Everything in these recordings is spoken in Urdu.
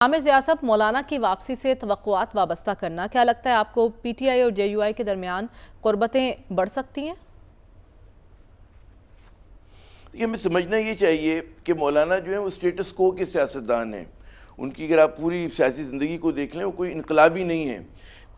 عامر ضیاء صاحب، مولانا کی واپسی سے توقعات وابستہ کرنا، کیا لگتا ہے آپ کو پی ٹی آئی اور جے یو آئی کے درمیان قربتیں بڑھ سکتی ہیں؟ یہ ہمیں سمجھنا یہ چاہیے کہ مولانا جو ہیں وہ اسٹیٹس کو کے سیاستدان ہیں. ان کی اگر آپ پوری سیاسی زندگی کو دیکھ لیں وہ کوئی انقلابی نہیں ہے.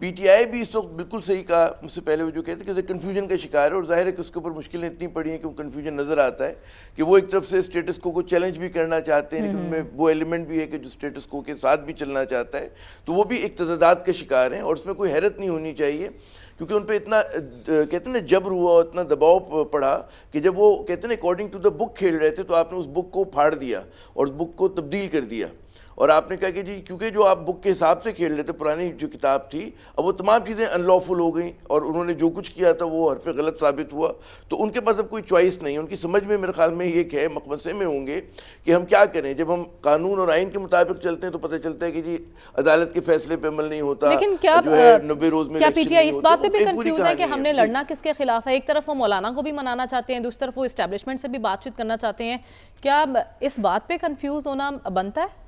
پی ٹی آئی بھی اس وقت بالکل صحیح کہا مجھ سے پہلے وہ جو کہتے ہیں کہ کنفیوژن کا شکار ہے، اور ظاہر ہے کہ اس کے اوپر مشکلیں اتنی پڑی ہیں کہ وہ کنفیوژن نظر آتا ہے کہ وہ ایک طرف سے اسٹیٹس کو چیلنج بھی کرنا چاہتے ہیں، لیکن ان میں وہ ایلیمنٹ بھی ہے کہ جو اسٹیٹس کو کے ساتھ بھی چلنا چاہتا ہے، تو وہ بھی ایک تضادات کا شکار ہیں. اور اس میں کوئی حیرت نہیں ہونی چاہیے، کیونکہ ان پہ اتنا کہتے ہیں نا جبر ہوا، اتنا دباؤ پڑا کہ جب وہ کہتے ہیں نا اکارڈنگ ٹو دا بک کھیل رہے تھے تو آپ نے اس بک کو پھاڑ دیا اور اس بک کو تبدیل کر دیا، اور آپ نے کہا کہ جی کیونکہ جو آپ بک کے حساب سے کھیل رہے تھے، پرانی جو کتاب تھی، اب وہ تمام چیزیں ان لافل ہو گئیں اور انہوں نے جو کچھ کیا تھا وہ حرف غلط ثابت ہوا. تو ان کے پاس اب کوئی چوائس نہیں ہے. ان کی سمجھ میں میرے خیال میں یہ کہ مقمصے میں ہوں گے کہ ہم کیا کریں. جب ہم قانون اور آئین کے مطابق چلتے ہیں تو پتہ چلتا ہے کہ جی عدالت کے فیصلے پہ عمل نہیں ہوتا، لیکن کیا جو ہے 90 روز میں کیا پی الیکشن ٹی آئی نہیں اس ہوتا. بات پہ بھی ایک پوری کنفیوز ہے کہ کہانی ہم نے جی. لڑنا کس کے خلاف ہے؟ ایک طرف وہ مولانا کو بھی منانا چاہتے ہیں، دوسری طرف وہ اسٹیبلشمنٹ سے بھی بات چیت کرنا چاہتے ہیں. کیا اس بات پہ کنفیوز ہونا بنتا ہے؟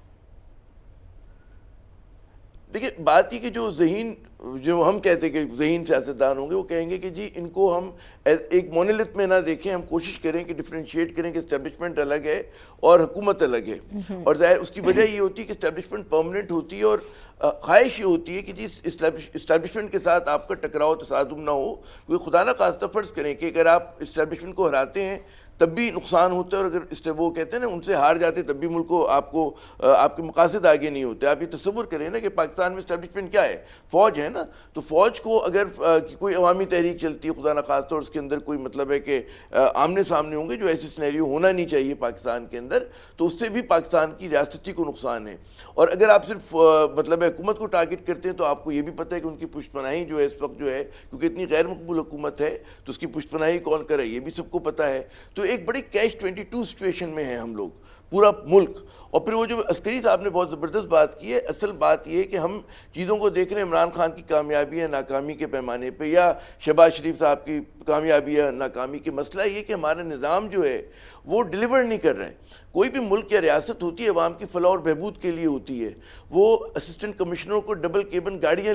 دیکھیں بات یہ کہ جو ہم کہتے ہیں کہ ذہین سیاستدان ہوں گے، وہ کہیں گے کہ جی ان کو ہم ایک مونولتھ میں نہ دیکھیں، ہم کوشش کریں کہ ڈفرینشیٹ کریں کہ اسٹیبلشمنٹ الگ ہے اور حکومت الگ ہے. اور ظاہر اس کی وجہ یہ ہوتی ہے کہ اسٹیبلشمنٹ پرماننٹ ہوتی ہے، اور خواہش یہ ہوتی ہے کہ جی اسٹیبلشمنٹ کے ساتھ آپ کا ٹکراؤ تصادم نہ ہو. کیونکہ خدا نہ خواستہ فرض کریں کہ اگر آپ اسٹیبلشمنٹ کو ہراتے ہیں تب بھی نقصان ہوتا ہے، اور اگر وہ کہتے ہیں نا ان سے ہار جاتے تب بھی ملک کو آپ کے مقاصد آگے نہیں ہوتے. آپ یہ تصور کریں نا کہ پاکستان میں اسٹیبلشمنٹ کیا ہے؟ فوج ہے نا. تو فوج کو اگر کوئی عوامی تحریک چلتی ہے خدا نخواستہ، اور اس کے اندر کوئی مطلب ہے کہ آمنے سامنے ہوں گے، جو ایسی سینیریو ہونا نہیں چاہیے پاکستان کے اندر، تو اس سے بھی پاکستان کی ریاستی کو نقصان ہے. اور اگر آپ صرف مطلب حکومت کو ٹارگٹ کرتے ہیں تو آپ کو یہ بھی پتہ ہے کہ ان کی پشت پناہی جو ہے اس وقت جو ہے، کیونکہ اتنی غیر مقبول حکومت ہے تو اس کی پشت پناہی کون کرے یہ بھی سب کو پتہ ہے. تو ایک بڑی کیش 22 سچویشن میں ہیں ہم لوگ، پورا ملک. اور پھر وہ جو عسکری صاحب نے بہت زبردست بات کی ہے، اصل بات یہ ہے کہ ہم چیزوں کو دیکھ رہے ہیں عمران خان کی کامیابی یا ناکامی کے پیمانے پہ، یا شہباز شریف صاحب کی کامیابی یا ناکامی کے. مسئلہ یہ کہ ہمارا نظام جو ہے وہ ڈیلیور نہیں کر رہے ہیں. کوئی بھی ملک یا ریاست ہوتی ہے عوام کی فلاح اور بہبود کے لیے ہوتی ہے. وہ اسسٹنٹ کمشنروں کو ڈبل کیبن گاڑیاں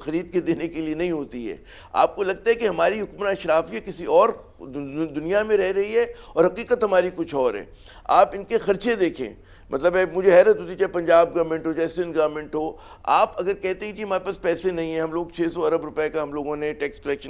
خرید کے دینے کے لیے نہیں ہوتی ہے. آپ کو لگتا ہے کہ ہماری حکمراں اشرافیہ کسی اور دنیا میں رہ رہی ہے اور حقیقت ہماری کچھ اور ہے. آپ ان کے خرچے دیکھیں، مطلب ہے مجھے حیرت ہوتی ہے، چاہے پنجاب گورنمنٹ ہو چاہے سندھ گورنمنٹ ہو، آپ اگر کہتے ہیں کہ ہمارے پاس پیسے نہیں ہیں، ہم لوگ 600 ارب روپے کا ہم لوگوں نے ٹیکس کلیکشن